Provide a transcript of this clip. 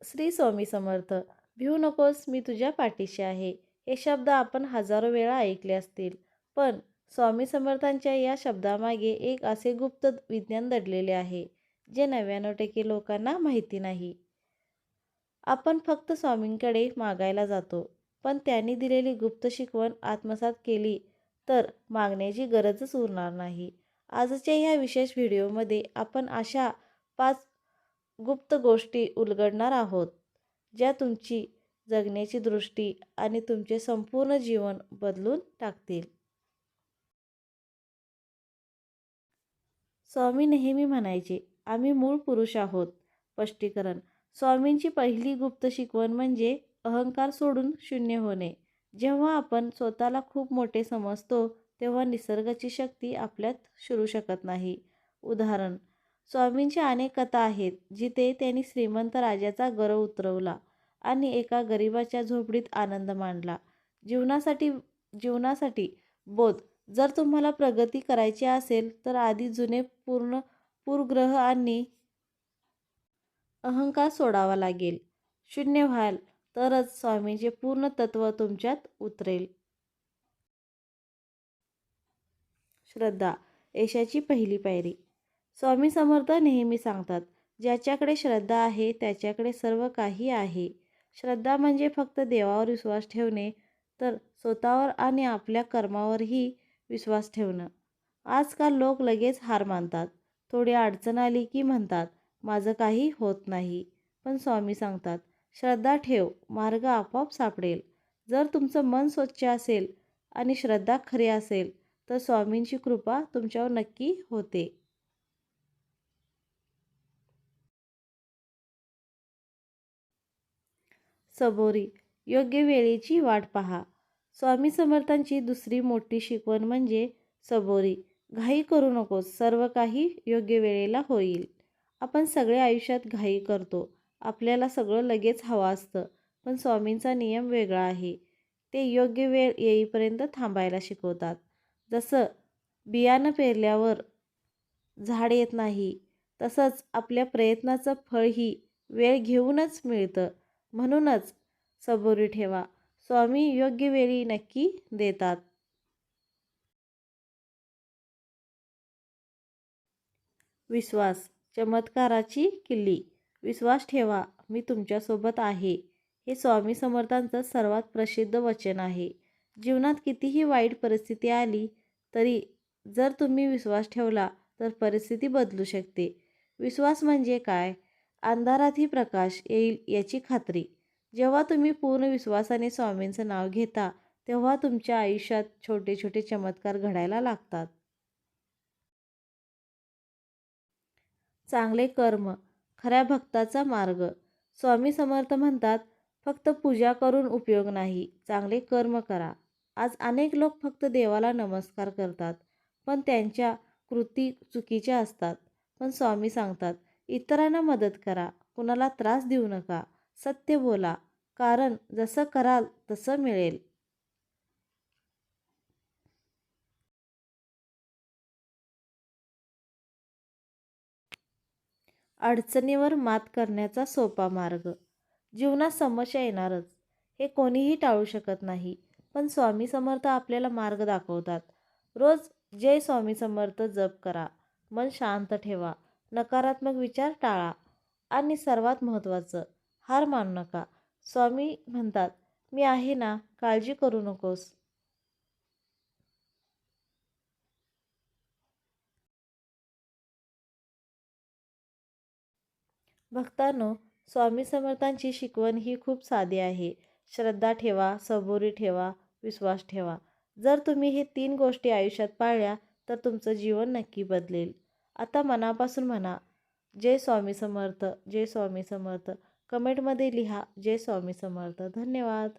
श्री स्वामी समर्थ. भिवू नकोस, मी तुझ्या पाठीशी आहे. हे शब्द आपण हजारो वेळा ऐकले असतील, पण स्वामी समर्थांच्या या शब्दामागे एक असे गुप्त विज्ञान दडलेले आहे, जे 99% लोकांना माहिती नाही. आपण फक्त स्वामींकडे मागायला जातो, पण त्यांनी दिलेली गुप्त शिकवण आत्मसात केली तर मागण्याची गरजच उरणार नाही. आजच्या ह्या विशेष व्हिडिओमध्ये आपण अशा 5 गुप्त गोष्टी उलगडणार आहोत, ज्या तुमची जगण्याची दृष्टी आणि तुमचे संपूर्ण जीवन बदलून टाकतील. स्वामी नेहमी म्हणायचे, आम्ही मूळ पुरुष आहोत. स्पष्टीकरण: स्वामींची पहिली गुप्त शिकवण म्हणजे अहंकार सोडून शून्य होणे. जेव्हा आपण स्वतःला खूप मोठे समजतो, तेव्हा निसर्गाची शक्ती आपल्यात शिरू शकत नाही. उदाहरण: स्वामींच्या अनेक कथा आहेत जिथे त्यांनी श्रीमंत राजाचा गर्व उतरवला आणि एका गरिबाच्या झोपडीत आनंद मांडला. जीवनासाठी जीवनासाठी बोध: जर तुम्हाला प्रगती करायची असेल तर आधी जुने पूर्वग्रह आणि अहंकार सोडावा लागेल. शून्य व्हाल तरच स्वामींचे पूर्ण तत्व तुमच्यात उतरेल. श्रद्धा: यशाची पहिली पायरी. स्वामी समर्थ नेहमी सांगतात, ज्याच्याकडे श्रद्धा आहे त्याच्याकडे सर्व काही आहे. श्रद्धा म्हणजे फक्त देवावर विश्वास ठेवणे, तर स्वतःवर आणि आपल्या कर्मावरही विश्वास ठेवणं. आजकाल लोक लगेच हार मानतात. थोडी अडचण आली की म्हणतात, माझं काही होत नाही. पण स्वामी सांगतात, श्रद्धा ठेव, मार्ग आपोआप सापडेल. जर तुमचं मन स्वच्छ असेल आणि श्रद्धा खरी असेल तर स्वामींची कृपा तुमच्यावर नक्की होते. सबोरी: योग्य वेळेची वाट पहा. स्वामी समर्थांची दुसरी मोठी शिकवण म्हणजे सबोरी. घाई करू नकोस, सर्व काही योग्य वेळेला होईल. आपण सगळे आयुष्यात घाई करतो. आपल्याला सगळं लगेच हवं असतं. पण स्वामींचा नियम वेगळा आहे. ते योग्य वेळ येईपर्यंत थांबायला शिकवतात. जसं बियाणं पेरल्यावर झाड येत नाही, तसंच आपल्या प्रयत्नाचं फळही वेळ घेऊनच मिळतं. म्हणूनच सबुरी ठेवा. स्वामी योग्य वेळी नक्की देतात. विश्वास: चमत्काराची किल्ली. विश्वास ठेवा, मी तुमच्यासोबत आहे. हे स्वामी समर्थांचं सर्वात प्रसिद्ध वचन आहे. जीवनात कितीही वाईट परिस्थिती आली तरी जर तुम्ही विश्वास ठेवला तर परिस्थिती बदलू शकते. विश्वास म्हणजे काय? अंधारातही प्रकाश येईल याची खात्री. जेव्हा तुम्ही पूर्ण विश्वासाने स्वामींचं नाव घेता, तेव्हा तुमच्या आयुष्यात छोटे छोटे चमत्कार घडायला लागतात. चांगले कर्म: खऱ्या भक्ताचा मार्ग. स्वामी समर्थ म्हणतात, फक्त पूजा करून उपयोग नाही, चांगले कर्म करा. आज अनेक लोक फक्त देवाला नमस्कार करतात, पण त्यांच्या कृती चुकीच्या असतात. पण स्वामी सांगतात, इतरांना मदत करा, कुणाला त्रास देऊ नका, सत्य बोला, कारण जसं कराल तसं मिळेल. अडचणीवर मात करण्याचा सोपा मार्ग. जीवनात समस्या येणारच, हे कोणीही टाळू शकत नाही. पण स्वामी समर्थ आपल्याला मार्ग दाखवतात. रोज जय स्वामी समर्थ जप करा. मन शांत ठेवा. नकारात्मक विचार टाळा. आणि सर्वात महत्त्वाचं, हार मानू नका. स्वामी म्हणतात, मी आहे ना, काळजी करू नकोस. भक्तांनो, स्वामी समर्थांची शिकवण ही खूप साधी आहे. श्रद्धा ठेवा, सबुरी ठेवा, विश्वास ठेवा. जर तुम्ही हे 3 गोष्टी आयुष्यात पाळल्या तर तुमचं जीवन नक्की बदलेल. आता मनापासून म्हणा, जय स्वामी समर्थ, जय स्वामी समर्थ. कमेंटमध्ये लिहा, जय स्वामी समर्थ. धन्यवाद.